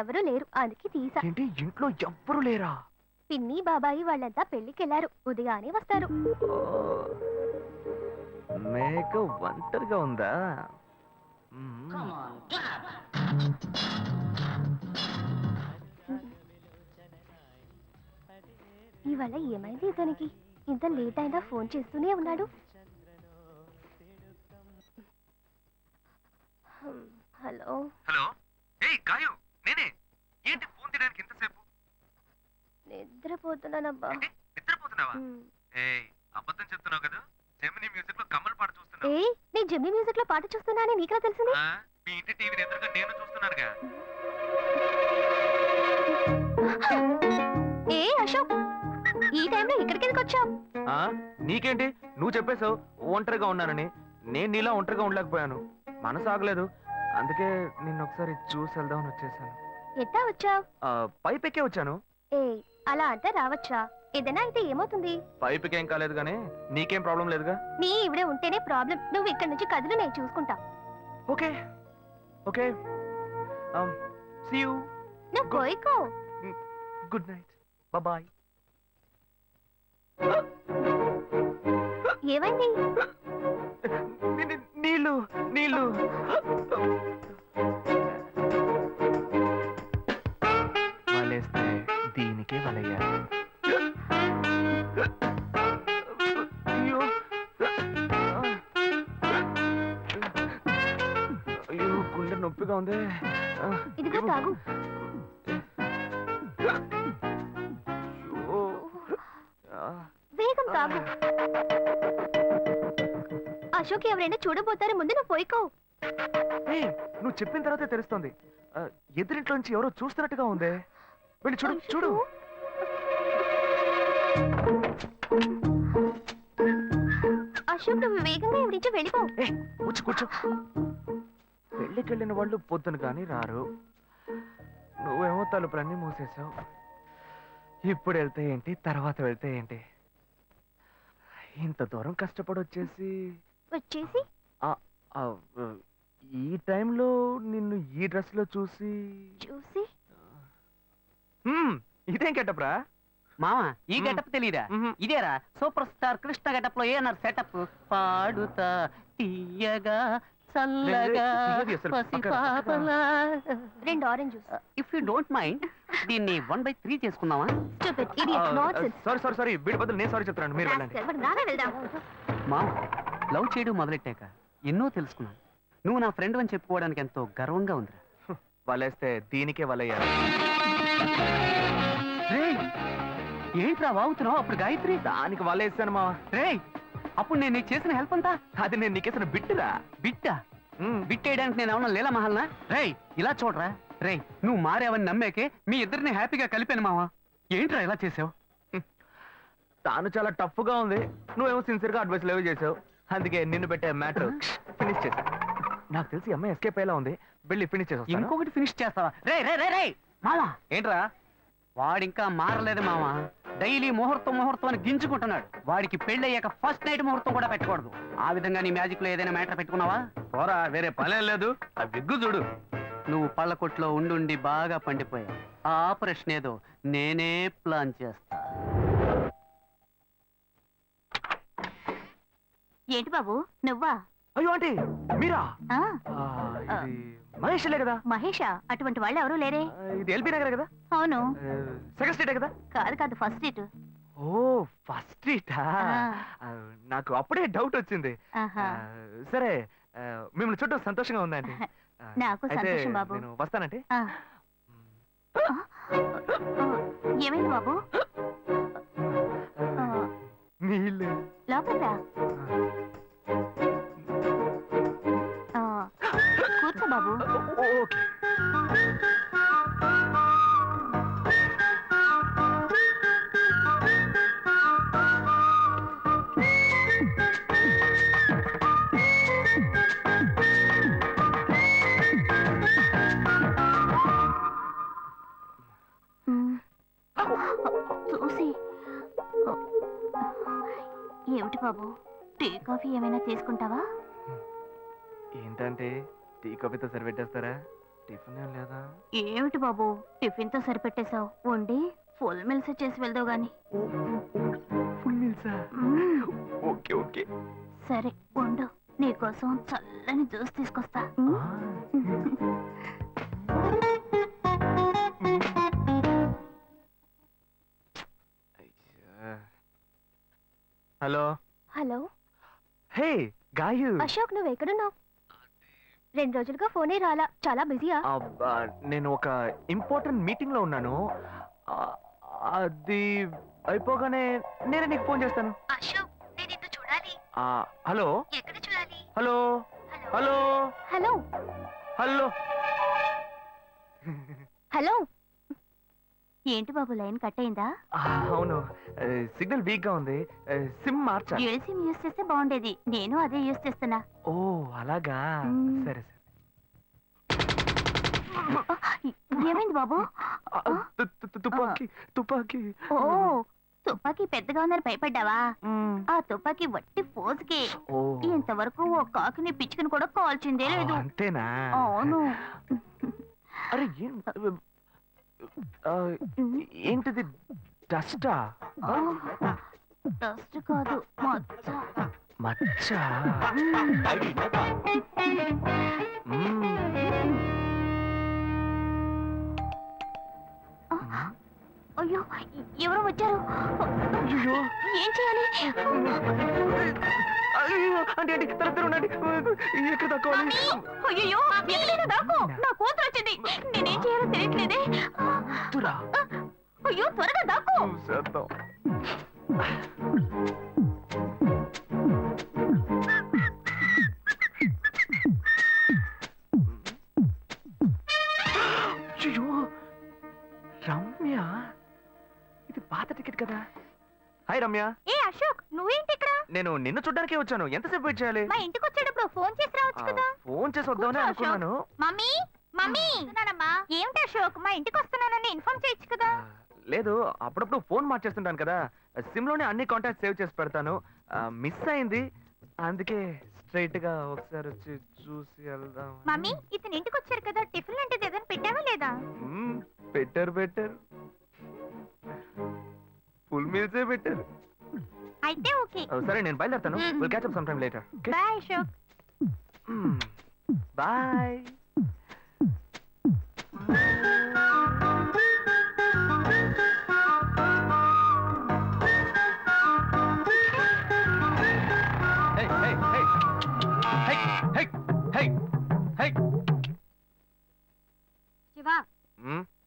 ఎవరూ లేరు, అందుకే తీసా. ఏంటి ఇంట్లో ఎవ్వరు లేరా? పిన్ని బాబాయి వాళ్ళంతా పెళ్లికెళ్లారు, ఉదయానే వస్తారు. మేక ఒంటరిగా ఉందా? ఇవాళ ఏమైంది ఇతనికి? ఇంత లేట్ అయినా ఫోన్ చేస్తూనే ఉన్నాడు. Hello hello. ఏయ్ గాయు, నేనే. ఏంటి ఫోన్ తీయడానికి ఎంతసేపు? నిద్రపోతున్నానబ్బా. నిద్రపోతున్నావా? ఏయ్ అబద్ధం చెప్తున్నావు కదా. జెమిని మ్యూజిక్ లో కమల్ పాట చూస్తున్నా. ఏ నేను జెమిని మ్యూజిక్ లో పాట చూస్తున్నానని నీకెలా తెలిసింది? మీ ఇంటి టీవీని ఎదురుగా నేను చూస్తున్నానుగా. ఏ అశోక్, ఈ టైంలో ఇక్కడికి ఎందుకు వచ్చావు? నీకేంటి, నువ్వు చెప్పేశావు ఒంటరిగా ఉన్నానని. నేను నీలా ఒంటరిగా ఉండలేకపోయాను, మనసు ఆగలేదు. అందుకే నిన్న ఒకసారి చూసి వెళ్దామని వచ్చేసాను. ఎట్టా వచ్చావు? పైపెక్కే వచ్చాను. ఏ అలా అంటే రావచ్చా? ఏదైనా అయితే ఏమవుతుంది? పైపుకేం కాలేదు కానీ నీకేం ప్రాబ్లం లేదుగా. నీ ఇవిడే ఉంటేనే ప్రాబ్లం. నువ్వు ఇక్కడి నుంచి కదులు, నేను చూసుకుంటా. Okay okay, see you. నువ్వు కోయికో. Good night, bye. ఏమైంది? నీళ్ళు నీళ్ళు. వలేస్తే దీనికే వలయ్యారు. అయ్యో అయ్యో, గుండె నొప్పిగా ఉంది. ఇదిగో తాగు. వేగం తాగు. అశోక్ ఎవరైనా చూడబోతారు, ముందు నువ్వు పోయికో. నువ్వు చెప్పిన తర్వాతే తెలుస్తుంది. ఎదురింట్లో నుంచి ఎవరో చూస్తున్నట్టుగా ఉంది. వెళ్ళి చూడు చూడు. అశోక్ నువ్వు వేగంగా ఎవరి నుంచి వెళ్ళిపో. కూర్చో. పెళ్ళికెళ్ళిన వాళ్ళు పొద్దున కానీ రారు. నువ్వేమో తలుపులన్నీ మూసేసావు. ఇప్పుడు వెళ్తే ఏంటి, తర్వాత వెళ్తే ఏంటి? ఇంత దూరం కష్టపడి వచ్చేసి ఈ టైంలో నిన్ను ఈ డ్రెస్ లో చూసి ఇదేం గెటప్రా మామా? ఈ గెటప్ తెలీదా? ఇదేరా సూపర్ స్టార్ కృష్ణ గెటప్ లో ఏనారు సెటప్. పాడుతా తీయగా చల్లగా పసిపాపలా. 2 orange juice. If you don't mind దీన్ని 1/3 చేసుకుందామా? సారీ, వీడి బదులు నేను సారీ చెప్తాను. మీరు వెళ్ళండి. మామ, లవ్ చేయడం మొదలెట్టాక ఎన్నో తెలుసుకున్నాను. నువ్వు నా ఫ్రెండ్ అని చెప్పుకోవడానికి ఎంతో గర్వంగా ఉంది. వలేస్తే దీనికే వలయ్యారు. ఏంట్రా వాగుతున్నావు? అప్పుడు గాయత్రి దానికి వలేసాను మా. అప్పుడు నేను నీకు చేసిన హెల్ప్ అంతా అది నేను నీకేసిన బిట్టురా. బిట్టా? బిట్టేయడానికి నేను ఏమన్నా లీలా మహల్నా? ఇలా చూడరా. నువ్వు మారేవని నమ్మేకే మీ ఇద్దరిని హ్యాపీగా కలిపాను మావా. ఏంట్రా ఇలా చేసావు? తాను చాలా టఫ్ గా ఉంది, నువ్వేమో సిన్సియర్ గా అడ్వైస్ లేవు చేసావు. అందుకే నిన్ను పెట్టే మ్యాటర్ ఫినిష్ చేసా. నాకు తెలిసి అమ్మాయి ఎస్కేప్ అయ్యేలా ఉంది, వెళ్ళి ఫినిష్ చేసా. ఇంకొకటి ఫినిష్ చేస్తావా? మావా ఏంట్రా? వాడింకా మారలేదు మావా. డైలీ ముహూర్తం అని గింజుకుంటున్నాడు. వాడికి పెళ్ళయ్యాక ఫస్ట్ నైట్ ముహూర్తం కూడా పెట్టకూడదు. ఆ విధంగా నీ మ్యాజిక్ లో ఏదైనా మ్యాటర్ పెట్టుకున్నావా? పోరా, వేరే పనేం లేదు. ఆ విగ్గు చూడు. నువ్వు పళ్ళ కొట్లో ఉండి బాగా పండిపోయావు. ఆ ఆపరేషన్ ఏదో నేనే ప్లాన్ చేస్తా. ఏంటి బాబు నువ్వా? అయ్యో ఆంటీ, మీరా? మహేష్లే కదా? మహేషా? అటువంటి వాళ్ళు ఎవరూ లేరే. ఇది ఎల్బీ నగర్ కదా? అవును. సెకండ్ స్ట్రీట్ కదా? కాదు, ఫస్ట్ స్ట్రీట్. ఓ, ఫస్ట్ స్ట్రీటా? నాకు అప్పుడే డౌట్ వచ్చింది. సరే, మిమ్మల్ని చూడడం సంతోషంగా ఉందండి. నాకు సంతోషం బాబు. నేను వస్తానంటే. ఏమైంది బాబు? నీళ్ళు. లోపల కూర్చో బాబు. ఓకే. చూసి ఏమిటి బాబు, టీ కాఫీ ఏమైనా తీసుకుంటావా? ఏంటంటే టీ కాఫీతో సరిపెట్టేస్తారా? టిఫిన్ ఏం లేదా? ఏమిటి బాబు టిఫిన్ తో సరిపెట్టేశావు? వండి ఫుల్ మిల్స్ చేసి వెళ్దావు గాని. ఫుల్ మీల్సా? మ్మ్. Okay okay. సరే వండు, నీకోసం చల్లని జ్యూస్ తీసుకొస్తా. Hello. Hello hey Gayu. Ashok, నువ్వు ఎక్కడున్నావు? 2 రోజులుగా ఫోనే రాలా, చాలా బిజీయా? నేను ఒక ఇంపార్టెంట్ మీటింగ్ లో ఉన్నాను. ఆ, అది అయిపోగానే నేనే నీకు ఫోన్ చేస్తాను. అశోక్, నేను నిన్ను చూడాలి. హలో. ఎక్కడ చూడాలి? Hello hello hello hello. Hello. ఏంటి బాబు, లైన్ కట్ అయిందా? అవును, సిగ్నల్ వీక్ గా ఉంది. సిమ్ మార్చా. డ్యూయల్ సిమ్ యూస్ చేస్తే బాగుండేది, నేను అదే యూస్ చేస్తున్నా. ఓ అలాగా. మ్మ్. సరే సరే. ఏమైంది బాబు? తుపాకీ తుపాకీ. ఓ, తుపాకీ పెద్దగా ఉందని భయపడ్డావా? మ్మ్. ఆ తుపాకీ వట్టి పోజుకే. ఓ ఇంతవరకు ఓ కాకిని పిచ్చుకుని కూడా కాల్చిందే లేదు. అంతేనా? అవును. అరే ఏంటిది? డస్టా? డస్ట్ కాదు, మచ్చ. మచ్చ. అయ్యో, ఎవరో వచ్చారు. అయ్యో ఏం చేయాలి? అంటే ఉండండి. ఎక్కడ తక్కువాలి? అయ్యో, ఎక్కడైనా దాక్కో, నా కూతురు వచ్చింది. నేనేం చేయాలో తెలియట్లేదే. అయ్యో, త్వరగా దాక్కో. చేద్దాం. అయ్యో రమ్య, ఇది పాత టికెట్ కదా. హాయ్ రమ్య. ఏ అశోక్, నువ్వేంటి ఇక్కడ? నేను నిన్ను చూడ్డానికే వచ్చాను. ఎంతసేపు వెయిట్ చేయాలి? మా ఇంటికి వచ్చేటప్పుడు ఫోన్ చేసి రావచ్చు కదా. ఫోన్ చేసి వద్దామని కూర్చో, అనుకున్నాను. మమ్మీ మమ్మీ, ఏమిటి అశోక్, మా ఇంటికి వస్తున్నానని ఇన్ఫార్మ్ చేయొచ్చు కదా. లేదు, అప్పుడప్పుడు ఫోన్ మార్చేస్తుంటాను కదా. సిమ్ లోనే అన్ని కాంటాక్ట్ సేవ్ చేసి పెడతాను. మిస్ అయింది, అందుకే స్ట్రైట్ గా ఒకసారి వచ్చి చూసి వెళ్దాం. మమ్మీ, ఇతను ఇంటికి వచ్చారు కదా, టిఫిన్ లాంటిది ఏదైనా పెట్టావా లేదా? బెటర్ ఫుల్ మీల్సే బెటర్. అయితే ఓకే. సరే, నేను బయలుదేరుతాను. మ్మ్. Will catch up some time later. Bye Ashok. Bye. Shiva,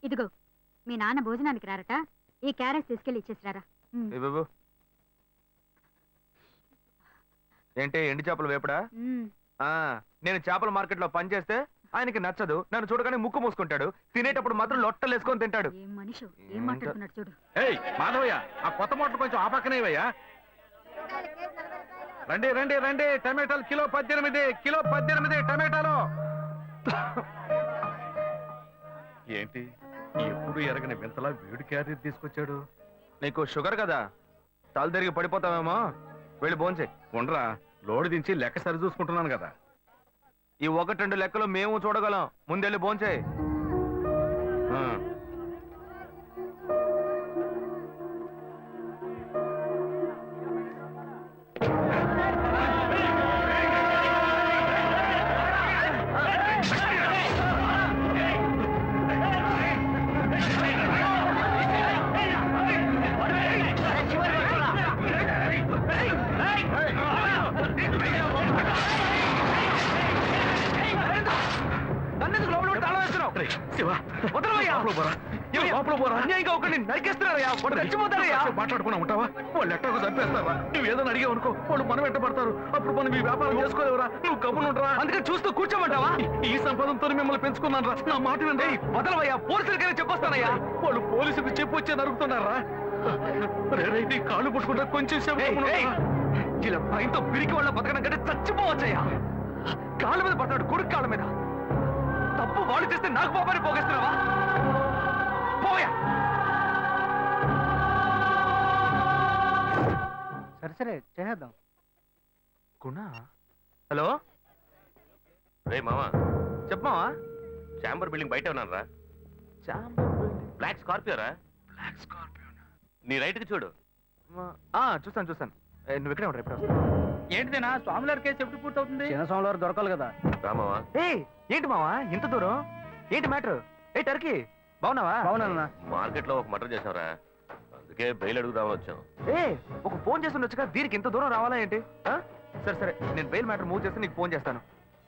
ఇదిగో మీ నాన్న భోజనానికి రారట, ఈ క్యారెట్ తీసుకెళ్లి ఇచ్చేసిరారా. బాబు ఏంటి ఎండి చేపలు వేపడా? నేను చేపల మార్కెట్ లో పనిచేస్తే ఆయనకి నచ్చదు. నన్ను చూడగానే ముక్కు మూసుకుంటాడు. తినేటప్పుడు మాత్రం లొట్టలు వేసుకొని తింటాడు. ఏం మనిషి, ఏం మాట్లాడుతున్నాడు చూడు. ఏయ్ మాధవయ్య, ఆ కొత్త మోటార్ కొంచెం ఆ పక్కనేవయ్యా. రండి రండి రండి, టమాటాలు కిలో 18 టమాటాలు. ఏంటి ఎప్పుడు ఎరగని వింతలా వేడి క్యారీ తీసుకొచ్చాడు? నీకు షుగర్ కదా, తల తిరిగి పడిపోతావేమో. వెళ్ళి భోంచే. ఉండరా, లోడు దించి లెక్క సరి చూసుకుంటున్నాను కదా. ఈ 1-2 లెక్కలు మేము చూడగలం. ముందెళ్ళి భోంచే. ఆ. నన్నెందుకు లోపల పెట్టి తాళం వేస్తున్నావు? శివ, వదలవయ్యా. లోపల పోరా. ఏమయ్యా? లోపల పోరా. అన్యాయంగా ఒకరిని నరికేస్తున్నారయ్యా. వాడు చచ్చిపోతారయ్యా. మాట్లాడుకున్నా ఉంటావా? వాళ్ళు ఎట్టకు చంపేస్తావా? నువ్వు ఏదైనా అడిగావు అనుకో, వాళ్ళు మనం వెంట పడతారు. అప్పుడు మనం ఈ వ్యాపారం చేసుకోలేవురా. నువ్వు కబునుంటరా. అందుకని చూస్తూ కూర్చోమంటావా? ఈ సంపదంతో మిమ్మల్ని పెంచుకున్నాను రా. నా మాట వినండి. వదలవయ్యా, పోలీసులకైనా చెప్పొస్తానయ్యా. వాళ్ళు పోలీసులకు చెప్పి వచ్చే నరుకుతున్నారా? నీ కాళ్ళు పుట్టుకుంటా కొంచెం సేపు ఏయ్, గమ్మున ఏయ్, ఉండరా? ఇలా భయంతో పిరికి వాళ్ళ బతకడం కంటే చచ్చిపోవచ్చయ్యా. కాళ్ళ మీద పడతాడు, కొడుకు కాళ్ళ మీద. తప్పు వాళ్ళు చేస్తే నాకు పాపాన్ని పోగేస్తున్నావా? పోయా. సరే చేద్దాం. గుణ. హలో. రే మామా, చెప్పమావా. చాంబర్ బిల్డింగ్ బయట ఉన్నాను రా. బ్లాక్ స్కార్పియో రా. Black Scorpio. నీ రైట్ కి చూడు. చూస్తాను చూస్తాను. నువ్వు ఇక్కడే ఉంటావు, ఎప్పుడు వస్తావు? ఏంటిదేనా స్వామివారి కేసు ఎప్పుడు పూర్తవుతుంది? చిన్న స్వామివారు దొరకాలి కదా. రామావా, ఏంటి మావా ఇంత దూరం? ఏంటి మ్యాటర్? టర్కీ బాగున్నావా? అవునన్నా. మార్కెట్ లో ఒక మర్డర్ చేసావురా, అందుకే బెయిల్ అడుగుదామని వచ్చాం. ఒక ఫోన్ చేసి ఉండొచ్చుగా, దీనికి ఇంత దూరం రావాలా ఏంటి? సరే సరే, నేను బెయిల్ మ్యాటర్ మూవ్ చేస్తే నీకు ఫోన్ చేస్తాను.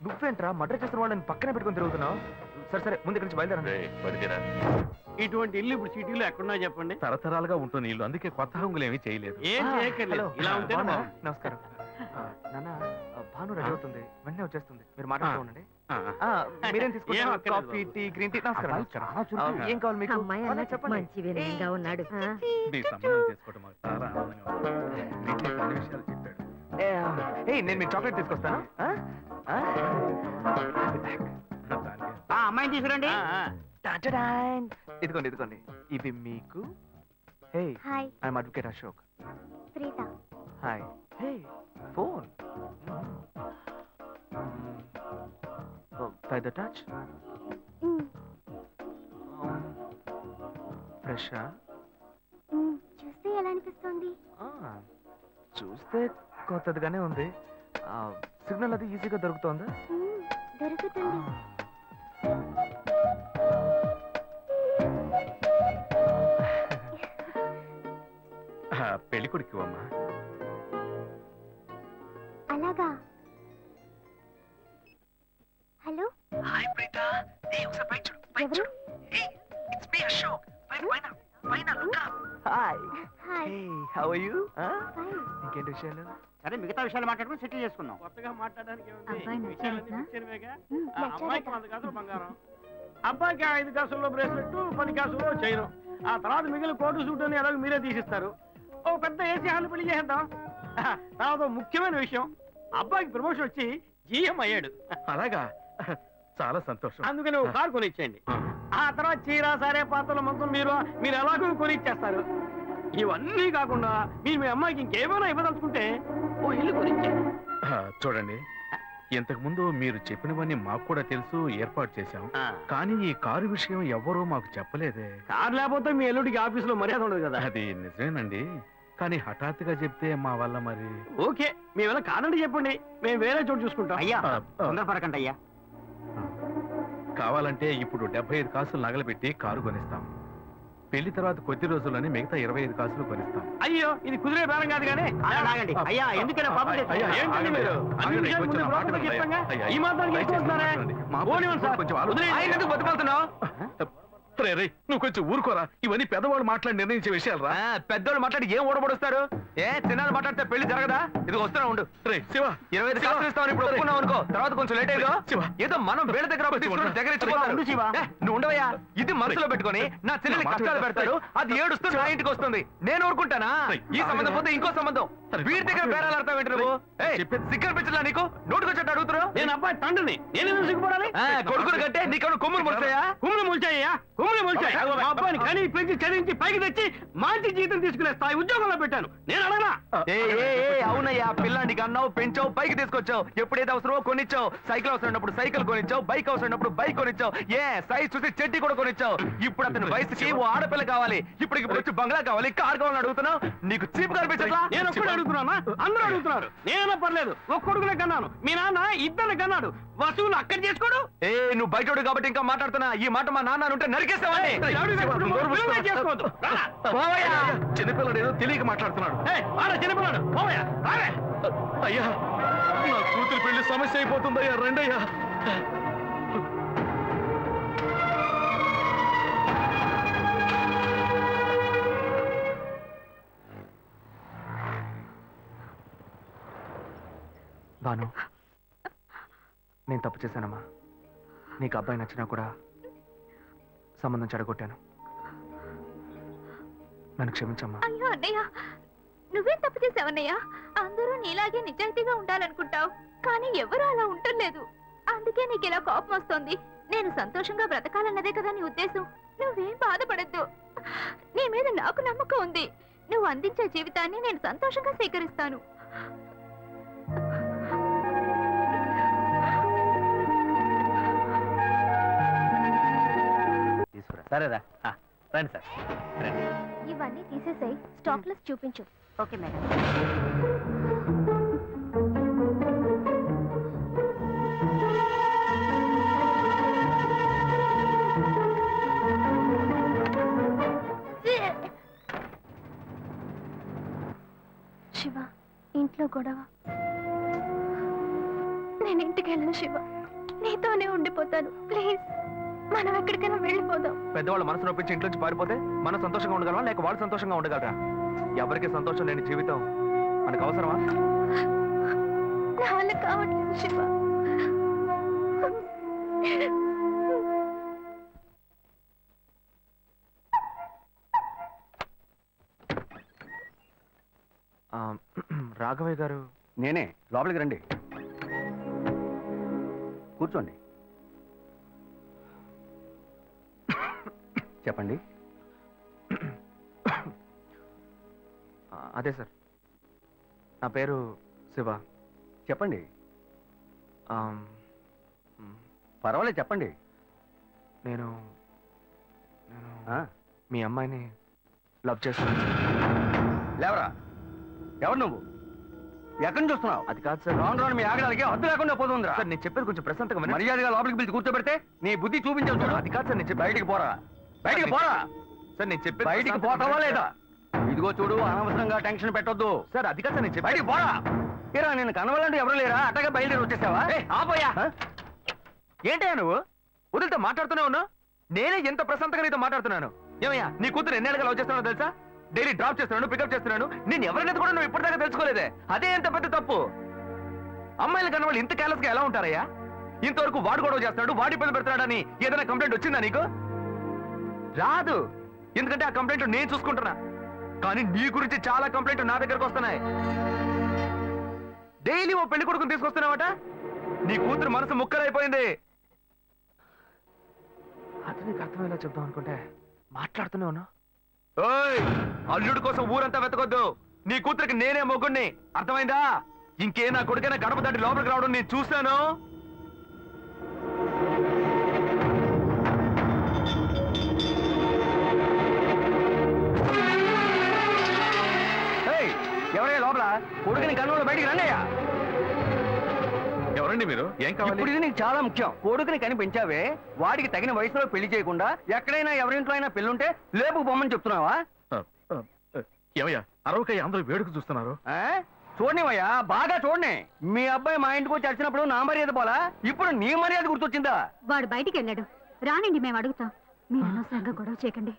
నువ్వేంట్రా మర్డర్ చేసిన వాళ్ళని పక్కనే పెట్టుకుని తిరుగుతున్నావు? సరే సరే, ముందు ఇక్కడి నుంచి బయలుదేరండి. పడితేరా ఇటువంటి ఇల్లు ఇప్పుడు సిటీలో ఎక్కడున్నా చెప్పండి. తరతరాలుగా ఉంటుంది ఇల్లు, అందుకే కొత్త హంగులు ఏమీ చేయలేదు. ఏం చేయక్కర్లేదు, ఇలా ఉంటే బాగున్నారా? నమస్కారం. నాన్న, భాను రెడీ అవుతుంది, వెంటనే వచ్చేస్తుంది, మీరు మాట్లాడుతూ ఉండండి. మీరేం ఏం తీసుకుంటారు? అక్కర్లేదు కాఫీ, టీ, గ్రీన్ టీ? నమస్కారం. ఏం కావాలి మీకు? చెప్పండి. మంచి వినయంగా ఉన్నాడు. నీ సంబంధం చేసుకోవడం మాకు చాలా ఆనందంగా ఉంది. నీతో కొన్ని విషయాలు చెప్పాడు. నేను మీ చాక్లెట్ తీసుకొస్తాను. అమ్మాయిని తీసుకురండి. ఇదిగోండి ఇదిగోండి, ఇది మీకు. Hey, hi, I'm advocate Ashok. Preetha. Hi. Hey, phone. By the touch. ఫ్రెషా? చూస్తే ఎలా అనిపిస్తుంది? చూస్తే కొత్తదిగానే ఉంది. సిగ్నల్ అది ఈజీగా దొరుకుతోందా? దొరుకుతుంది. పెళ్లి కొడుకు అమ్మా. అలాగా. Hello, hi Preetha. ఒకసారి పైకి చూడు, పైకి ఎవరు? చూడు. It's me Ashok. పైన look up. Hi. Hi. Hey, how are you? Fine. ఇంకేంటి విషయాలు? సరే మిగతా విషయాలు మాట్లాడుకుని సెటిల్ చేసుకుందాం. కొత్తగా మాట్లాడడానికి అబ్బాయి ఏముంది? నచ్చాడా? విషయాలన్నీ నిశ్చయమేగా. నచ్చాడట. అమ్మాయికి 100 కాసులు బంగారం, అబ్బాయికి 5 కాసుల్లో బ్రేస్లెట్, 10 కాసుల్లో చైన్. ఆ తర్వాత మిగిలిన కోటు సూట్ అని ఎలాగో మీరే తీసిస్తారు. ఓ పెద్ద ఏసీ హాల్ పెళ్లి చేద్దాం. తర్వాత ఓ ముఖ్యమైన విషయం, అబ్బాయికి ప్రమోషన్ వచ్చి జీఎం అయ్యాడు. అలాగా, చాలా సంతోషం. అందుకని ఒక కారు కొనిచ్చేయండి. ఆ తర్వాత చీర, సారే, పాత్రల మొత్తం మీరు ఎలాగో కొనిచ్చేస్తారు. ఇవన్నీ కాకుండా మీరు మీ అమ్మాయికి ఇంకేమైనా ఇవ్వదలుచుకుంటే ఓ ఇల్లు కొనిచ్చేయండి. చూడండి, ఇంతకు ముందు మీరు చెప్పినవన్నీ మాకు కూడా తెలుసు, ఏర్పాటు చేశాం. కానీ ఈ కారు విషయం ఎవ్వరూ మాకు చెప్పలేదే. కారు లేకపోతే మీ ఎల్లుడికి ఆఫీసులో మర్యాద ఉండదు కదా. అది నిజమేనండి, కానీ హఠాత్తుగా చెప్తే మా వల్ల మరి. ఓకే, మీ వల్ల కాదండి చెప్పండి, మేము వేరే చోటు చూసుకుంటాం. అయ్యా ఆ, తొందరపడకండి అయ్యా. కావాలంటే ఇప్పుడు 75 కాసులు నగలబెట్టి కారు కొనిస్తాం. పెళ్లి తర్వాత కొద్ది రోజుల్లోనే మిగతా 25 కాసులు కొనిస్తాం. అయ్యో, ఇది కుదిరే బేరం కాదు కానీ. ఆగండి. అయ్యా ఎందుకైనా పాపం అయ్యా, తెచ్చుకోండి. ఏంటండి మీరు? అన్ని విషయాలు కొంచెం ముందు మాట్లాడండి. బ్రోకర్కి చెప్పంగా? అయ్యా, ఈ మాత్రానికి దయచేసి ఎక్కువ మాట్లాడండి. మా పోనివ్వండి సార్. కొంచెం ఆలోచన. వదిలేయండి. ఆయన ఎందుకు బతుకుతున్నావు? రే, నువ్వు కొంచెం ఊరుకోరా. ఇవన్నీ పెద్దవాళ్ళు మాట్లాడి నిర్ణయించే విషయాలు రా. పెద్దోళ్ళు మాట్లాడి ఏం ఓడబడుస్తారు? చిన్నాళ్ళు మాట్లాడితే పెళ్లి జరగదా? ఇది వస్తున్నా ఉండు. రే శివ, 25 కాసులు ఇస్తామని ఇప్పుడు ఒప్పుకున్నావు అనుకో, తర్వాత కొంచెం లేట్ అయ్యో. శివ. ఏదో మనం వేడి దగ్గర అప్పు తీసుకుని దగ్గర ఇచ్చుకోవాలి. ఉండు శివ. నువ్వు ఉండవయ్యా. ఇది మనసులో పెట్టుకొని నా చెల్లెలి నా మాట కష్టాలు వినరా? పెడతాడు, అది ఏడుస్తూ నా ఇంటికి వస్తుంది. నేను ఊరుకుంటానా? ఈ సంబంధం పోతే ఇంకో సంబంధం. వీడి దగ్గర బేరాలు ఆడతావు ఏంటి నువ్వు? సిగ్గర్ పిచ్చలా నీకు? నోటుకొచ్చేట్టు అడుగుతున్నావు? నేను అబ్బాయి తండ్రిని, నేను ఎందుకు సిగ్గుపడాలి? కొడుకులు కంటే నీకు కొమ్ములు ముడతాయా? కుమ్ములు మొలిచాయ్యా, కుమ్ములు మొలిచాయి. మా అబ్బాయిని కానీ పెంచి చదివించి పైకి తెచ్చి మంచి జీతం తీసుకునే స్థాయి ఉద్యోగంలో పెట్టాను. నేను అడగనా? అవునయ్యా, పిల్లానికి అన్నావు, పెంచావు, పైకి తీసుకొచ్చావు. ఎప్పుడైతే అవసరమో కొనిచ్చావు. సైకిల్ అవసరం ఉన్నప్పుడు సైకిల్ కొనిచ్చావు, బైక్ అవసరం ఉన్నప్పుడు బైక్ కొనిచ్చావు. సైజ్ చూసి చెడ్డి కూడా కొనిచ్చావు. ఇప్పుడు అతని వయసుకి ఓ ఆడపిల్ల కావాలి, ఇప్పుడు వచ్చి బంగ్లా కావాలి, కార్ కావాలని అడుగుతున్నావు. నీకు చీప్ కనిపించట్లా? నేను ఒక్కడే అడుగుతున్నా, అందరూ అడుగుతున్నారు. నేనైనా పర్లేదు, ఒక్కడుకునే కన్నాను. మీ నాన్న ఇద్దరిని కన్నాడు, వసూలు అక్కడ చేసుకోడు. నువ్వు బయటోడు కాబట్టి ఇంకా మాట్లాడుతున్నా. ఈ మాట మా నాన్న ఉంటే నరికేస్తావని. చేసుకోవద్దు. చిన్నపిల్లడు ఏదో తెలియక మాట్లాడుతున్నాడు. చిన్నపిల్లాడు పోవయ్యా, రావే. అయ్యా, నా కూతురు పెళ్లి సమస్య అయిపోతుందయ్యా, రండయ్యా. భాను, నేను తప్పు చేశానమ్మా. నీకు అబ్బాయి నచ్చినా కూడా సంబంధం చెడగొట్టాను. నన్ను క్షమించమ్మా. అయ్యో అన్నయ్య, నువ్వేం తప్పు చేసావన్నయ్య? అందరూ నీలాగే నిజాయితీగా ఉండాలనుకుంటావు, కానీ ఎవరు అలా ఉండలేదు. అందుకే నీకు ఇలా కోపం వస్తుంది. నేను సంతోషంగా బ్రతకాలన్నదే కదా నీ ఉద్దేశం. నువ్వేం బాధపడద్దు. నీ మీద నాకు నమ్మకం ఉంది. నువ్వు అందించే జీవితాన్ని నేను సంతోషంగా స్వీకరిస్తాను. సరేరా రండి సార్ ఇవన్నీ తీసేసాయి స్టాక్ లిస్ట్ చూపించు. Okay madam. శివ, ఇంట్లో గొడవ. నేను ఇంటికి వెళ్ళను శివ, నీతోనే ఉండిపోతాను. ప్లీజ్ మనం ఎక్కడికైనా వెళ్ళిపోదాం. పెద్దవాళ్ళ మనసు నొప్పించి ఇంట్లోంచి పారిపోతే మనం సంతోషంగా ఉండగలమా లేక వాళ్ళు సంతోషంగా ఉండగలరా? ఎవరికి సంతోషం లేని జీవితం మనకు అవసరమా? నా వల్ల కావట్లేదు శివ. రాఘవయ్య గారు, నేనే. లోపలికి రండి, కూర్చోండి. చెప్పండి. అదే సార్, నా పేరు శివ. చెప్పండి. ఆమ్, పర్వాలేదు, చెప్పండి. నేను ఆ, మీ అమ్మాయిని లవ్ చేస్తాను. లేవరా, ఎవరు నువ్వు? ఎక్కడి నుంచి చూస్తున్నావు? అది కాదు సార్. రాను రాను మీ ఆగడానికి హద్దు లేకుండా పోతుందిరా. సార్ నేను చెప్పేది కొంచెం ప్రశాంతంగా వినండి. మర్యాదగా లోపలికి పిలిచి కూర్చోబెడితే నీ బుద్ధి చూపించావు చూడు. అది కాదు సార్, నేను బయటికి పోరా, బయటికి పోరా. సార్ నేను చెప్పేది బయటికి ప్రశాంతంగా పోతావా వినండి లేదా? సార్. ఇదిగో చూడు, అనవసరంగా టెన్షన్ పెట్టొద్దు. సార్ అది కాదు సార్, నేను చెప్పేది. బయటికి పోరా. ఏరా, నేను కనవాలంటే ఎవరు లేరా? అట్టగా బయలుదేరి వచ్చేసావా? ఆపోయా. ఆ? ఏంటయ్యా నువ్వు వదిలితో మాట్లాడుతూనే ఉన్నా? నేనే ఎంత ప్రశాంతంగా నీతో మాట్లాడుతున్నాను. ఏమయ్యా, నీ కూతురు ఎన్నేళ్ళగా లవ్ చేస్తున్నావు తెలుసా? డైలీ డ్రాప్ చేస్తున్నాను, పికప్ చేస్తున్నాను. నేను ఎవరినైతే కూడా నువ్వు ఇప్పటిదాకా తెలుసుకోలేదే. అదే ఎంత పెద్ద తప్పు. అమ్మాయిలు కన్నా వాళ్ళు ఇంత కేర్లెస్ గా ఎలా ఉంటారయ్యా? ఇంతవరకు వాడు గొడవ చేస్తున్నాడు, వాడి ఇబ్బంది పెడతాడని ఏదైనా కంప్లైంట్ వచ్చిందా నీకు? రాదు, ఎందుకంటే ఆ కంప్లైంట్ నేను చూసుకుంటున్నా. కానీ నీ గురించి చాలా కంప్లైంట్ నా దగ్గరకు వస్తున్నాయి. డైలీ ఓ పెళ్లి కొడుకుని తీసుకొస్తున్నావట. నీ కూతురు మనసు ముక్కలైపోయింది. అది నీకు అర్థమయ్యేలా చెప్దాం అనుకుంటే మాట్లాడుతూనే ఉన్నా. ఓయ్, అల్లుడి కోసం ఊరంతా వెతకొద్దు. నీ కూతురికి నేనే మొగ్గుణ్ణి, అర్థమైందా? ఇంకే నా కొడుకైనా గడప దాటి లోపలికి రావడం నేను చూశాను. ఎవరయ్యా లోపల? కొడుకుని కన్నులో బయటికి రండియ్యా. ఎవరండి మీరు? ఏం కావాలి? ఇప్పుడు ఇది నీకు చాలా ముఖ్యం. కొడుకుని కని పెంచావే, వాడికి తగిన వయసులో పెళ్లి చేయకుండా ఎక్కడైనా ఎవరింట్లో అయినా పెళ్ళుంటే లేపుకు పొమ్మని చెప్తున్నావా? ఏమయ్యా, అరవకయ్య అందరూ వేడుక చూస్తున్నారు. ఆ? చూడనివయ్యా, బాగా చూడని. మీ అబ్బాయి మా ఇంటికి వచ్చి వచ్చినప్పుడు నా మర్యాద పోలా, ఇప్పుడు నీ మర్యాద గుర్తొచ్చిందా? వాడు బయటికి వెళ్ళాడు, రానండి, మేము అడుగుతాం. మీరు అనవసరంగా గొడవ చేయకండి.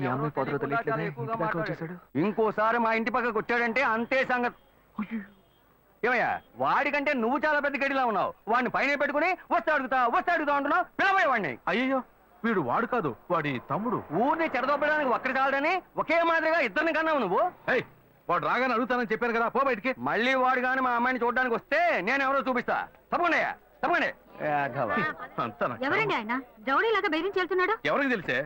ఈ అమ్మాయి పొదలో తెలియట్లేదే, ఇంటి దాకా వచ్చేసాడు. ఇంకోసారి మా ఇంటి పక్కకు వచ్చాడంటే అంతే సంగతి. ఏమయ్యా, వాడికంటే నువ్వు చాలా పెద్ద గడిలా ఉన్నావు. వాడిని పైన పెట్టుకుని వస్తే అడుగుతా అంటున్నావు. పిలవయ్య వాడిని. అయ్యో, వీడు వాడు కాదు, వాడి తమ్ముడు. ఊరిని చెడదొబ్బడానికి ఒక్కడి చాలని ఒకే మాదిరిగా ఇద్దరిని కన్నావు నువ్వు. ఏయ్, వాడు రాగానే అడుగుతానని చెప్పాను కదా, పో బయటికి. మళ్ళీ వాడు గాని మా అమ్మాయిని చూడడానికి వస్తే నేను ఎవరో చూపిస్తా. తప్పకుండా తప్పకుండా. అంతా నాకు ఎవరండి ఆయన? రౌడీలాగా బెదిరించి వెళ్తున్నాడు. ఎవరికి తెలిసే?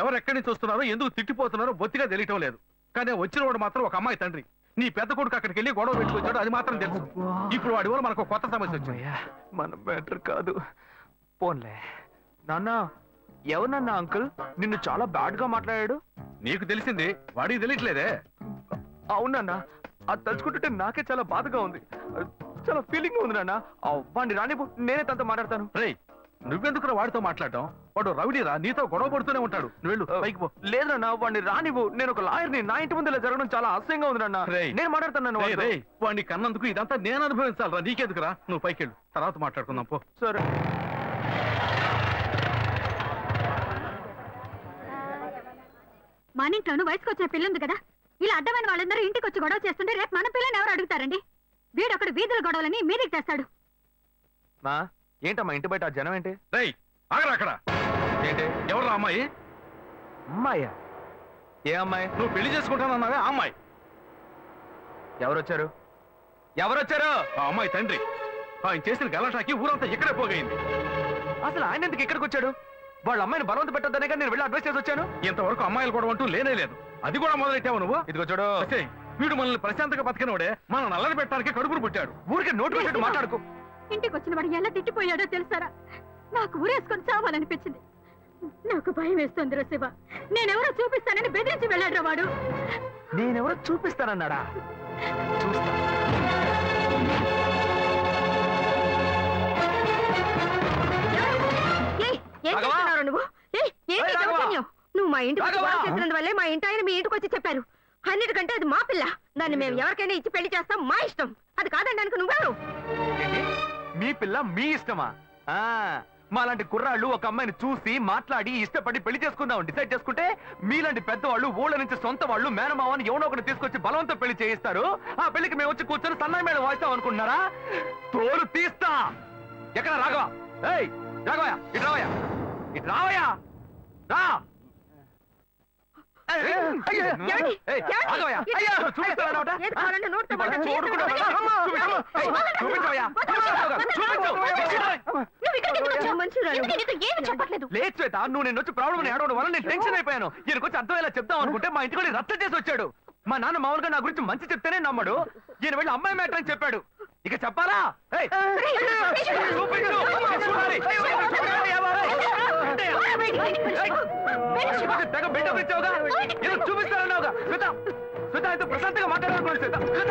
ఎవరు ఎక్కడి నుంచి వస్తున్నారో, ఎందుకు తిట్టిపోతున్నారో బొత్తిగా తెలియటం లేదు. కానీ వచ్చిన వాడు మాత్రం ఒక అమ్మాయి తండ్రి. నీ పెద్ద కొడుకు అక్కడికి వెళ్ళి గొడవ పెట్టుకొచ్చాడు, అది మాత్రం తెలుసు. ఇప్పుడు వాడి వల్ల మనకు కొత్త సమస్య వచ్చింది. అమ్మయ్యా, మన బెటర్ కాదు. పోన్లే. నాన్న, ఎవరన్నా అంకుల్ నిన్ను చాలా బ్యాడ్ గా మాట్లాడాడు? నీకు తెలిసింది, వాడికి తెలియట్లేదే. అవునన్నా, అది తలుచుకుంటుంటే నాకే చాలా బాధగా ఉంది. చాలా ఫీలింగ్ ఉంది నాన్న. వాడిని రానివ్వు, నేనే తనతో మాట్లాడతాను. రేయ్, నువ్వెందుకు వాడితో మాట్లాడటం? వాడు రౌడీరా, నీతో గొడవ పడుతూనే ఉంటాడు. నువ్వు వెళ్ళు, పైకి పో. లేదు నాన్న, వాడిని రానివ్వు. నేను ఒక లాయర్ని. నా ఇంటి ముందు ఇలా జరగడం చాలా అసహ్యంగా ఉంది నాన్న. రేయ్, నేను మాట్లాడతాను. రేయ్, వాడిని కన్నందుకు ఇదంతా నేను అనుభవించాలరా, నీకెందుకురా? నువ్వు పైకి వెళ్ళు, తర్వాత మాట్లాడుకుందాం పో. సరే. మన ఇంట్లోనూ వయసుకు వచ్చిన పిల్లుంది కదా, ఇలా అడ్డమైన వాళ్ళందరూ ఇంటికి వచ్చి గొడవ చేస్తుంటే రేపు మన పిల్లని ఎవరు అడుగుతారండి? వీడొకడు వీధుల గొడవలని మీదికి తెస్తాడు. మా ఏంటమ్మా ఇంటి బయట ఆ జనం ఏంటి? రేయ్, ఆగరా అక్కడ. ఏంటి, ఎవరు అమ్మాయి? అమ్మాయ్యా? ఏ అమ్మాయి? నువ్వు పెళ్లి చేసుకుంటానన్నావే ఆ అమ్మాయి. ఎవరొచ్చారు? ఎవరొచ్చారు? ఆ అమ్మాయి తండ్రి. ఆయన చేసిన గలాటాకి ఊరంతా ఇక్కడే పోగైంది. అసలు ఆయన ఎందుకు ఇక్కడికి వచ్చాడు? వాళ్ళ అమ్మాయిని బలవంత పెట్టొద్దనే కానీ నేను వెళ్ళి అడ్వైస్ చేసి వచ్చాను. ఇంతవరకు అమ్మాయిలు కూడా అంటూ లేనే లేదు. అది కూడా మొదలెట్టావు నువ్వు. ఇదిగో చూడు, అసే, వీడు మనల్ని ప్రశాంతంగా బతికినోడే మన నల్లని పెట్టడానికి కడుపును పుట్టాడు. ఊరికి నోటు పెట్టట్టు మాట్లాడుకో. ఇంటికి వచ్చిన వాడు ఎలా తిట్టిపోయాడో తెలుసారా? నాకు ఊరేసుకొని చావాలనిపించింది. నాకు భయం వేస్తుంది శివ. నేనెవరో చూపిస్తానని బెదిరించి వెళ్ళాడ్రా వాడు. నేనెవరో చూపిస్తానన్నాడా? చూస్తా. ఏం రాఘవా! చేస్తున్నావు నువ్వు? ఏయ్, రాఘవా! నువ్వు మా ఇంటికి వచ్చి రాఘవా! గొడవ చేసినందువల్లే మా ఇంటి ఆయన మీ ఇంటికి వచ్చి చెప్పారు. అన్నిటికంటే అది మా పిల్ల. దాన్ని మేము ఎవరికైనా ఇచ్చి పెళ్లి చేస్తాం, మా ఇష్టం. అది కాదండానికి నువ్వెవరు? ఏంటి? మీ పిల్ల మీ ఇష్టమా? మాలాంటి కుర్రాళ్ళు ఒక అమ్మాయిని చూసి మాట్లాడి ఇష్టపడి పెళ్లి చేసుకుందాం డిసైడ్ చేసుకుంటే మీలాంటి పెద్దవాళ్ళు ఊళ్ళ నుంచి సొంత వాళ్ళు మేనమావని ఎవనో ఒకటి తీసుకొచ్చి బలవంతం పెళ్లి చేయిస్తారు. ఆ పెళ్లికి మేము వచ్చి కూర్చొని సన్నాయి మేళ వాయిస్తాం అనుకుంటున్నారా? తోలు తీస్తా. ఎక్కడ రాఘవ? ఏయ్ రాఘవయ్య, ఇటు రావయ్యా, ఇటు రావయ్యా, రా. ఏమండి? ఏమండి? ఏది కావాలంటే నోటితో మాట చేయొద్దు. నువ్వు ఇక్కడికి ఎందుకు వచ్చావు? మనుషురాలు. ఎందుకు నీతో ఏమీ చెప్పట్లేదు? లేదు శ్వేత, నువ్వు నేను వచ్చి ప్రాబ్లం ఏడవడం వల్ల నేను టెన్షన్ అయిపోయాను. ఈయనకొచ్చి అర్థమయ్యేలా చెప్దాం అనుకుంటే మా ఇంటికి రచ్చ చేసి వచ్చాడు. మా నాన్న మామూలుగా నా గురించి మంచి చెప్తేనే నమ్మడు. ఈయన వెళ్ళి అమ్మాయి మ్యాటర్ అని చెప్పాడు. ఇక చెప్పాలా? చూపించు. తెగ బిల్డప్ ఇచ్చావుగా, ఏదో చూపిస్తానన్నావుగా. శ్వేత, శ్వేత అయితే ప్రశాంతంగా మాట్లాడాలనుకోండి. శ్వేత, శ్వేత.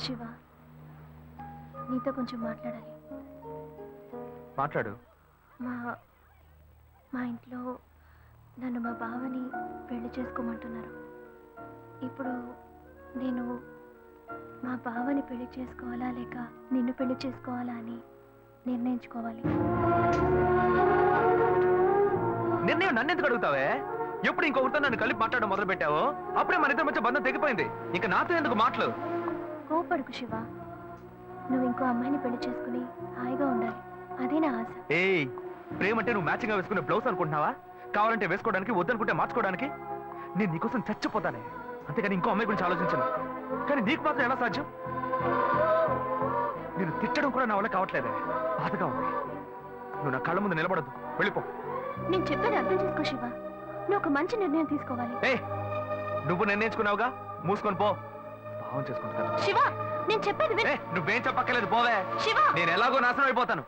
శివ, నీతో కొంచెం మాట్లాడాలి. మాట్లాడు. మా ఇంట్లో నన్ను మా బావని పెళ్లి చేసుకోమంటున్నారు. ఇప్పుడు నేను మా బావని పెళ్లి చేసుకోవాలా లేక నిన్ను పెళ్లి చేసుకోవాలా అని నిర్ణయించుకోవాలి. నిర్ణయం నన్ను ఎందుకు అడుగుతావే? ఎప్పుడు ఇంకొకరితో నన్ను కలిపి మాట్లాడడం మొదలు పెట్టావో అప్పుడే మన ఇద్దరి మధ్య బంధం తెగిపోయింది. ఇంకా నాతో ఎందుకు మాటలు? కోపడుకు శివ, నువ్వు ఇంకో అమ్మాయిని పెళ్లి చేసుకుని హాయిగా ఉండాలి. అదే నా ఆశ. ఏయ్, ప్రేమంటే నువ్వు మ్యాచింగ్ గా వేసుకునే బ్లౌజ్ అనుకుంటున్నావా? కావాలంటే వేసుకోవడానికి, వద్దనుకుంటే మార్చుకోవడానికి. నేను నీకోసం చచ్చిపోతానే, అంతేగాని ఇంకో అమ్మాయి గురించి ఆలోచించను. కానీ నీకు మాత్రం ఎలా సాధ్యం? నేను తిట్టడం కూడా నా వల్ల కావట్లేదే, బాధగా ఉంది. నువ్వు నా కళ్ళ ముందు నిలబడద్దు, వెళ్ళిపో. నేను చెప్పేది అర్థం చేసుకో శివ, నువ్వు ఒక మంచి నిర్ణయం తీసుకోవాలి. ఏ, నువ్వు నిర్ణయించుకున్నావుగా, మూసుకొని పో. భావం చేసుకుంటాను. శివ, నేను చెప్పేది విను. నువ్వేం చెప్పక్కర్లేదు, పోవే. శివ, నేను ఎలాగో నాశనం అయిపోతాను.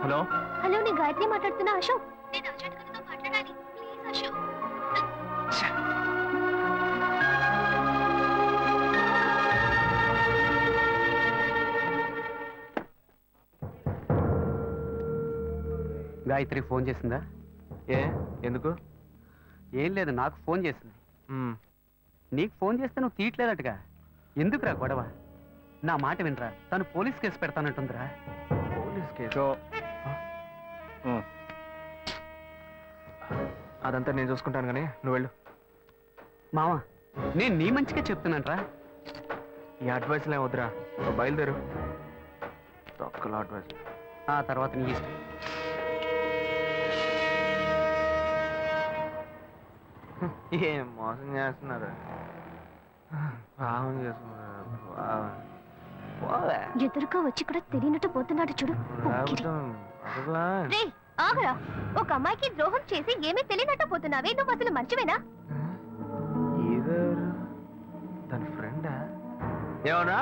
హలో హలో, నేను గాయత్రి మాట్లాడుతున్నా. అశోక్, నేను అర్జెంట్ గా నీతో మాట్లాడాలి. ప్లీజ్ అశోక్. గాయత్రి ఫోన్ చేసిందా? ఏ ఎందుకు? ఏం లేదు, నాకు ఫోన్ చేసింది. మ్మ్. నీకు ఫోన్ చేస్తే నువ్వు తీయట్లేదటగా. ఎందుకురా గొడవ? నా మాట వినరా, తను పోలీస్ కేసు పెడతానంటుందిరా. Police case? అదంతా నేను చూసుకుంటాను కానీ నువ్వు వెళ్ళు. మావా, నేను నీ మంచిగా చెప్తున్నానరా. ఈ అడ్వైస్లే వద్దురా, నువ్వు బయలుదేరు. తొక్కల అడ్వైస్. ఆ తర్వాత నీ ఇష్టం. ఏం మోసం చేస్తున్నారు, పాపం చేస్తున్నారు. పోవే. ఎదురుగా వచ్చి కూడా తెలియనట్టు పోతున్నాడు చూడు. రేయ్, ఆగరా. ఒక అమ్మాయికి ద్రోహం చేసి ఏమీ తెలియనట్టు పోతున్నావే, నువ్వు అసలు మంచివేనా? తన ఫ్రెండా? ఏమన్నా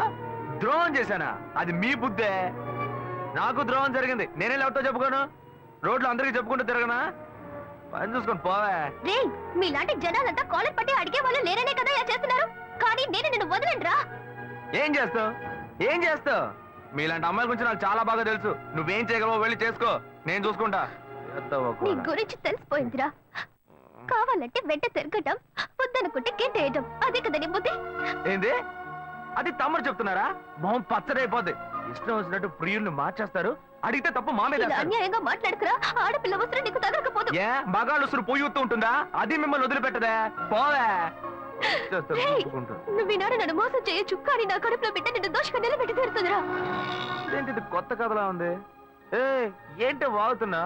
ద్రోహం చేశానా? అది మీ బుద్ధే. నాకు ద్రోహం జరిగింది, నేనే ఎవరితో చెప్పుకోను? రోడ్లు అందరికీ చెప్పుకుంటూ తిరగనా? పని చూసుకొని పోవే. రేయ్, మీలాంటి జనాలంతా కాలర్ పట్టి అడిగే వాళ్ళు లేరనే కదా ఇలా చేస్తున్నారు. కానీ నేను నిన్ను వదలండ్రా. ఏం చేస్తావు? ఏం చేస్తావు? మీలాంటి అమ్మాయిల గురించి నాకు చాలా బాగా తెలుసు. నువ్వేం చేయగలవో వెళ్ళి చేసుకో, నేను చూసుకుంటా. నీ గురించి తెలిసిపోయిందిరా. కావాలంటే వెంట తిరగటం, వద్దనుకుంటే గెంటేయటం, అదే కదా నీ బుద్ధి. ఏంది? అది తమ్ముడు చెప్తున్నారా? మొహం పచ్చడైపోద్ది. ఇష్టం వచ్చినట్టు ప్రియుల్ని మార్చేస్తారు. అడిగితే తప్పు మా మీద ఇలా వేస్తారు. అన్యాయంగా మాట్లాడుకురా. ఆడపిల్ల వస్త్రం నీకు తగలకపోదు. ఏ మగాళ్ళు ఉసురు పోయి ఉంటుందా? అది మిమ్మల్ని వదిలిపెట్టదే. పోవే. చేస్తారు రేయ్! ఒప్పుకుంటా. నువ్వు ఈనాడు నన్ను మోసం చేయొచ్చు కానీ నా కడుపులో బిడ్డ నిన్ను దోషగా నిలబెట్టి తీరుతుందిరా. ఏంటి ఇది కొత్త కథలా ఉంది? ఏ ఏంటి వాగుతున్నా?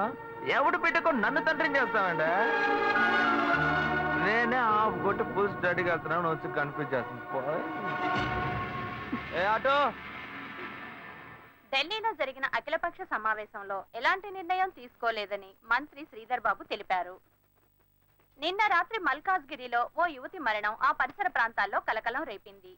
ఎవడు పెట్టుకో నన్ను తండ్రిని చేస్తావంటే నేనే ఆఫ్ కొట్టి ఫుల్ స్టడీకి వెళ్తున్నాను వచ్చి కన్ఫ్యూజ్ చేస్తుంది. ఏ ఆటో ఢిల్లీలో జరిగిన అఖిలపక్ష సమావేశంలో ఎలాంటి నిర్ణయం తీసుకోలేదని మంత్రి శ్రీధర్ బాబు తెలిపారు. నిన్న రాత్రి మల్కాజ్గిరిలో ఓ యువతి మరణం ఆ పరిసర ప్రాంతాల్లో కలకలం రేపింది.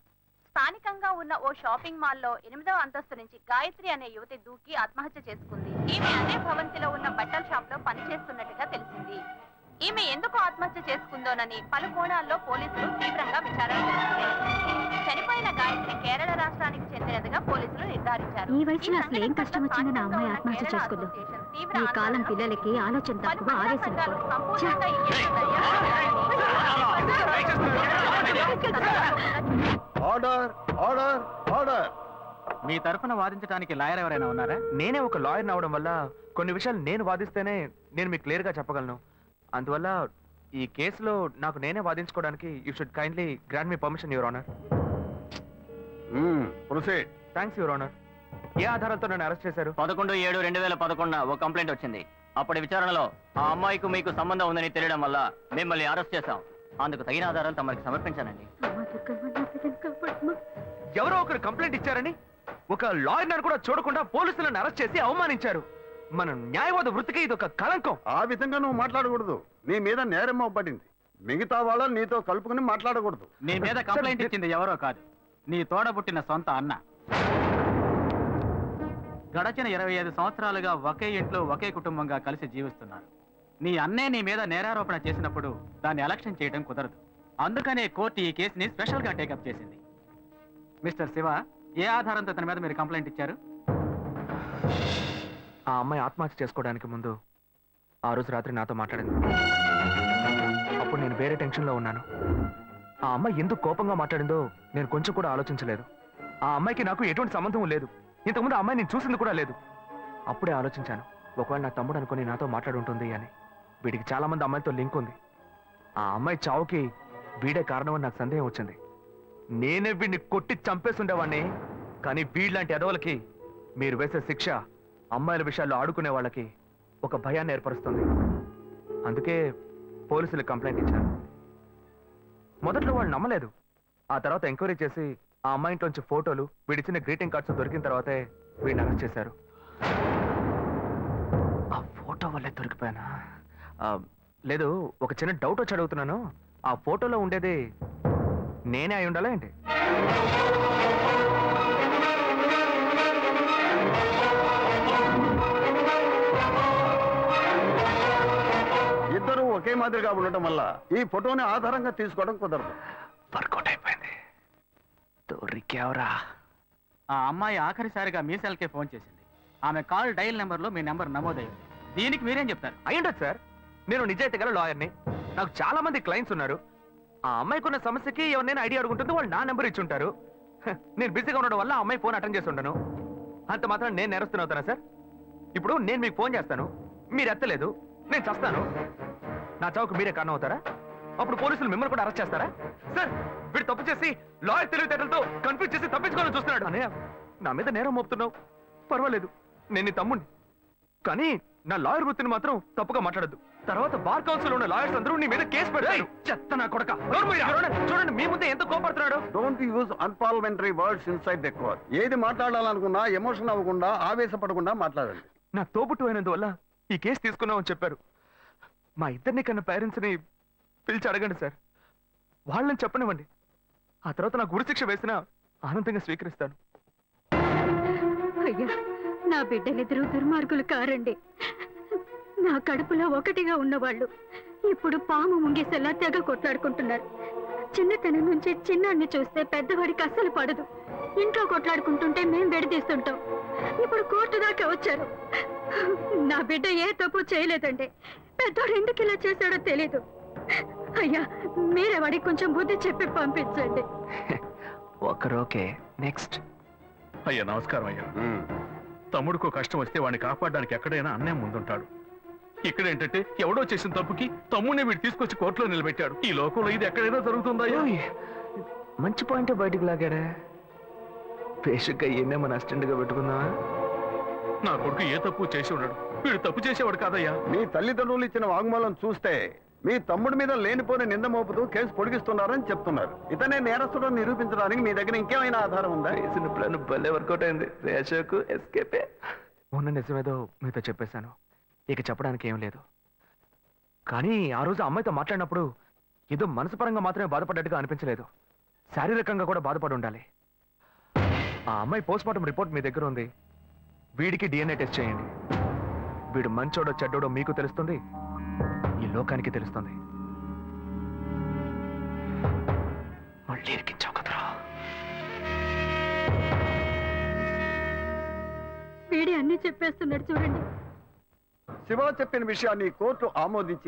స్థానికంగా ఉన్న ఓ షాపింగ్ మాల్లో 8వ అంతస్తు నుంచి గాయత్రి అనే యువతి దూకి ఆత్మహత్య చేసుకుంది. ఈమె అదే భవంతిలో ఉన్న బట్టల షాప్ లో పనిచేస్తున్నట్టుగా తెలిసింది. ఈమె ఎందుకు ఆత్మహత్య చేసుకుందోనని పలు కోణాల్లో పోలీసులు తీవ్రంగా విచారణ చేస్తున్నారు. చనిపోయిన గాయత్రి కేరళ రాష్ట్రానికి చెందినదిగా పోలీసులు నిర్ధారించారు. ఈ వయసులో అసలు ఏం కష్టం వచ్చింది నా అమ్మాయి ఆత్మహత్య చేసుకుందో? ఈ కాలం పిల్లలకి ఆలోచన తక్కువ, ఆవేశం ఎక్కువ. ఛ! Order order order. మీ తరఫున వాదించడానికి లాయర్ ఎవరైనా ఉన్నారా? నేనే ఒక లాయర్ అవడం వల్ల కొన్ని విషయాలు నేను వాదిస్తేనే నేను మీకు క్లియర్ గా చెప్పగలను. అందువల్ల ఈ కేసులో నాకు నేనే వాదించుకోవడానికి you should kindly grant me permission your honour. Proceed. Thanks your honour. ఏ ఆధారంతో నన్ను అరెస్ట్ చేశారు? 11/7/2011 ఓ కంప్లైంట్ వచ్చింది. అప్పటి విచారణలో ఆ అమ్మాయికి మీకు సంబంధం ఉందని తెలియడం వల్ల మిమ్మల్ని అరెస్ట్ చేశాం. అందుకు తగిన ఆధారాలు తమరికి సమర్పించానండి. అమ్మా దుర్గమ్మ, నా బిడ్డను కాపాడమ్మా. ఎవరో ఒకరు కంప్లైంట్ ఇచ్చారని ఒక లాయర్ కూడా చూడకుండా పోలీసులను అరెస్ట్ చేసి అవమానించారు. మన న్యాయవాద వృత్తికి ఇది ఒక కళంకం. ఆ విధంగా నువ్వు మాట్లాడకూడదు. నీ మీద నేరం పడింది. మిగతా వాళ్ళని నీతో కలుపుకుని మాట్లాడకూడదు. నీ మీద కంప్లైంట్ ఇచ్చింది ఎవరో కాదు, నీ తోడబుట్టిన సొంత అన్న. గడచిన 25 సంవత్సరాలుగా ఒకే ఇంట్లో ఒకే కుటుంబంగా కలిసి జీవిస్తున్నారు. నీ అన్నే నీ మీద నేరారోపణ చేసినప్పుడు దాన్ని ఎలక్షన్ చేయడం కుదరదు. అందుకనే కోర్టు ఈ కేసుని స్పెషల్ గా టేకప్ చేసింది. మిస్టర్ శివ, ఏ ఆధారంతో తన మీద మీరు కంప్లైంట్ ఇచ్చారు? ఆ అమ్మాయి ఆత్మహత్య చేసుకోవడానికి ముందు ఆ రోజు రాత్రి నాతో మాట్లాడింది. అప్పుడు నేను వేరే టెన్షన్లో ఉన్నాను. ఆ అమ్మాయి ఎందుకు కోపంగా మాట్లాడిందో నేను కొంచెం కూడా ఆలోచించలేదు. ఆ అమ్మాయికి నాకు ఎటువంటి సంబంధం లేదు. ఇంతకుముందు ఆ అమ్మాయి నేను చూసింది కూడా లేదు. అప్పుడే ఆలోచించాను, ఒకవేళ నా తమ్ముడు అనుకుని నాతో మాట్లాడుంటుంది అని. వీడికి చాలా మంది అమ్మాయిలతో లింక్ ఉంది. ఆ అమ్మాయి చావుకి వీడే కారణమని నాకు సందేహం వచ్చింది. నేనే వీడిని కొట్టి చంపేసి ఉండేవాడిని. కానీ వీళ్ళంటి ఎదవలకి మీరు వేసే శిక్ష అమ్మాయిల విషయాల్లో ఆడుకునే వాళ్ళకి ఒక భయాన్ని ఏర్పరుస్తుంది. అందుకే పోలీసులు కంప్లైంట్ ఇచ్చారు. మొదట్లో వాళ్ళు నమ్మలేదు. ఆ తర్వాత ఎంక్వైరీ చేసి ఆ అమ్మాయి ఇంట్లోంచి ఫోటోలు, వీడిచ్చిన గ్రీటింగ్ కార్డ్స్ దొరికిన తర్వాతే వీడిని అరెస్ట్ చేశారు. ఆ ఫోటో వల్లే దొరికిపోయానా? లేదు, ఒక చిన్న డౌట్ వచ్చి అడుగుతున్నాను. ఆ ఫోటోలో ఉండేది నేనే అయి ఉండాలా ఏంటి? ఇద్దరు ఒకే మాదిరిగా ఉండటం వల్ల ఈ ఫోటోని ఆధారంగా తీసుకోవడం కుదరదు. వర్కౌట్ అయిపోయింది. దొరికావరా? ఆ అమ్మాయి ఆఖరిసారిగా మీ సెల్కే ఫోన్ చేసింది. ఆమె కాల్ డైల్ నెంబర్లో మీ నెంబర్ నమోదయ్యింది. దీనికి మీరేం చెప్తారు? అయ్యుండదు సార్. నేను నిజాయితీ గల లాయర్ని. నాకు చాలా మంది క్లయింట్స్ ఉన్నారు. ఆ అమ్మాయికి ఉన్న సమస్యకి ఎవరినైనా ఐడియా అడుగుంటుంది, వాళ్ళు నా నెంబర్ ఇచ్చి ఉంటారు. నేను బిజీగా ఉండడం వల్ల ఆ అమ్మాయి ఫోన్ అటెండ్ చేసి ఉంటాను. అంత మాత్రం నేను నేరస్తున్నా సార్? ఇప్పుడు నేను మీకు ఫోన్ చేస్తాను, మీరు ఎత్తలేదు, నేను చస్తాను. నా చావుకు మీరే కారణం అవుతారా? అప్పుడు పోలీసులు మిమ్మల్ని కూడా అరెస్ట్ చేస్తారా? సార్, వీడు తప్పు చేసి లాయర్ తెలివితేటలతో కన్ఫ్యూజ్ చేసి తప్పించుకోవాలని చూస్తున్నాడు. అనే నా మీద నేరం మోపుతున్నావు, పర్వాలేదు, నేను నీ తమ్ముడిని. కానీ నా లాయర్ వృత్తిని మాత్రం తప్పుగా మాట్లాడద్దు. తర్వాత బార్ కౌన్సిల్ ఉన్న లాయర్స్ అందరూ నీ మీద కేసు పెడతారు. చెత్త నా కొడక. చూడండి, మీ ముందే ఎంత కోపడుతున్నాడు. Don't use unparliamentary words inside the court. ఏది మాట్లాడాలనుకున్నా ఎమోషన్ అవ్వకుండా, ఆవేశపడకుండా మాట్లాడండి. నా తోబుట్టు అయినందువల్ల ఈ కేసు తీసుకున్నామని చెప్పారు. మా ఇద్దరిని కన్నా పేరెంట్స్ని పిలిచి అడగండి సార్. వాళ్ళని చెప్పనివ్వండి. ఆ తర్వాత నాకు ఉరిశిక్ష వేసినా ఆనందంగా స్వీకరిస్తాను. అయ్యా, నా బిడ్డలిద్దరూ దుర్మార్గులు కారండి. నా కడుపులో ఒకటిగా ఉన్నవాళ్ళు ఇప్పుడు పాము ముంగేసేలా తెగ కొట్లాడుకుంటున్నారు. చిన్నతనం నుంచి చిన్నాన్ని చూస్తే పెద్దవాడికి అస్సలు పడదు. ఇంట్లో కొట్లాడుకుంటుంటే మేం విడదీస్తుంటాం. ఇప్పుడు కోర్టు దాకా వచ్చారు. నా బిడ్డ ఏ తప్పు చేయలేదండి. పెద్దోడు ఎందుకు ఇలా చేశాడో తెలీదు. అయ్యా, మీరే వాడికి కొంచెం బుద్ధి చెప్పి పంపించండి. ఒకరోకే. నెక్స్ట్. అయ్యా నమస్కారం. అయ్యా, తమ్ముడికో కష్టం వస్తే వాడిని కాపాడడానికి ఎక్కడైనా అన్నే ముందుంటాడు. ఇక్కడ ఏంటంటే ఎవడో చేసిన తప్పుకి తమ్ముడిని వీడు తీసుకొచ్చి కోర్టులో నిలబెట్టాడు. ఈ లోకంలో ఇది ఎక్కడైనా జరుగుతుందా? ఓయ్, మంచి పాయింట్ బయటికి లాగాడే. బేసిక్గా ఈయనే మన అసిస్టెంట్ గా పెట్టుకుందామా? నా కొడుకు ఏ తప్పు చేసి ఉన్నాడు. వీడు తప్పు చేసేవాడు కాదయ్యా. మీ తల్లిదండ్రులు ఇచ్చిన వాంగ్మూలం చూస్తే మీ తమ్ముడి మీద లేనిపోని నింద మోపుతూ కేసు పొడిగిస్తున్నారని చెప్తున్నారు. ఇతనే నేరస్తుడు నిరూపించడానికి మీ దగ్గర ఇంకేమైనా ఆధారం ఉందా? వేసిన ప్లాన్ భలే వర్కౌట్ అయింది. రేషోకు ఎస్కేపే. మొన్న నిజమేదో మీతో చెప్పేశాను, ఇక చెప్పడానికి ఏం లేదు. కానీ ఆ రోజు అమ్మాయితో మాట్లాడినప్పుడు ఏదో మనసుపరంగా మాత్రమే బాధపడ్డట్టుగా అనిపించలేదు, శారీరకంగా కూడా బాధపడి ఉండాలి. ఆ అమ్మాయి పోస్ట్ మార్టం రిపోర్ట్ మీ దగ్గర ఉంది. వీడికి డిఎన్ఏ టెస్ట్ చేయండి. వీడు మంచోడో చెడ్డోడో మీకు తెలుస్తుంది, ఈ లోకానికి తెలుస్తుంది. మళ్ళీ ఇరికించావు కదరా. వీడి అన్ని చెప్పేస్తున్నాడు చూడండి. శివ చెప్పిన విషయాన్ని కోర్టు ఆమోదించి